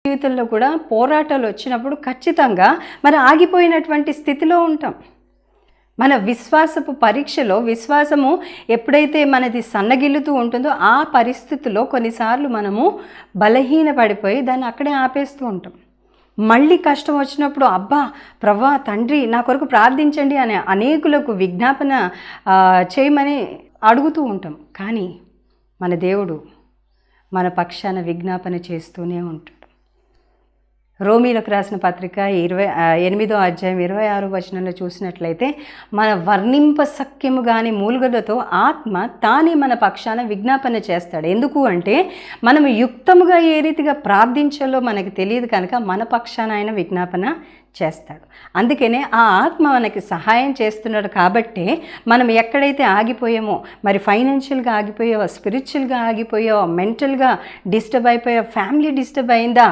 జీవితంలో కూడా పోరాటాలు వచ్చినప్పుడు ఖచ్చితంగా మరి ఆగిపోయినటువంటి స్థితిలో ఉంటాం. మన విశ్వాసపు పరీక్షలో విశ్వాసము ఎప్పుడైతే మనది సన్నగిల్లుతూ ఉంటుందో ఆ పరిస్థితుల్లో కొన్నిసార్లు మనము బలహీనపడిపోయి దాన్ని అక్కడే ఆపేస్తూ ఉంటాం. మళ్ళీ కష్టం వచ్చినప్పుడు అబ్బా ప్రభా తండ్రి నా కొరకు ప్రార్థించండి అనే అనేకులకు విజ్ఞాపన చేయమని అడుగుతూ ఉంటాం. కానీ మన దేవుడు మన పక్షాన విజ్ఞాపన చేస్తూనే ఉంటాడు. రోమీలకు రాసిన పత్రిక 8వ అధ్యాయం 26వ వచనంలో చూసినట్లయితే మన వర్ణింప సఖ్యము గాని మూలుగలతో ఆత్మ తానే మన పక్షాన విజ్ఞాపన చేస్తాడు. ఎందుకు అంటే మనము యుక్తముగా ఏ రీతిగా ప్రార్థించాలో మనకు తెలియదు కనుక మన పక్షాన ఆయన విజ్ఞాపన చేస్తాడు. అందుకనే ఆ ఆత్మ మనకి సహాయం చేస్తున్నాడు. కాబట్టి మనం ఎక్కడైతే ఆగిపోయామో, మరి ఫైనాన్షియల్గా ఆగిపోయావో, స్పిరిచువల్గా ఆగిపోయావో, మెంటల్గా డిస్టర్బ్ అయిపోయావో, ఫ్యామిలీ డిస్టర్బ్ అయిందా,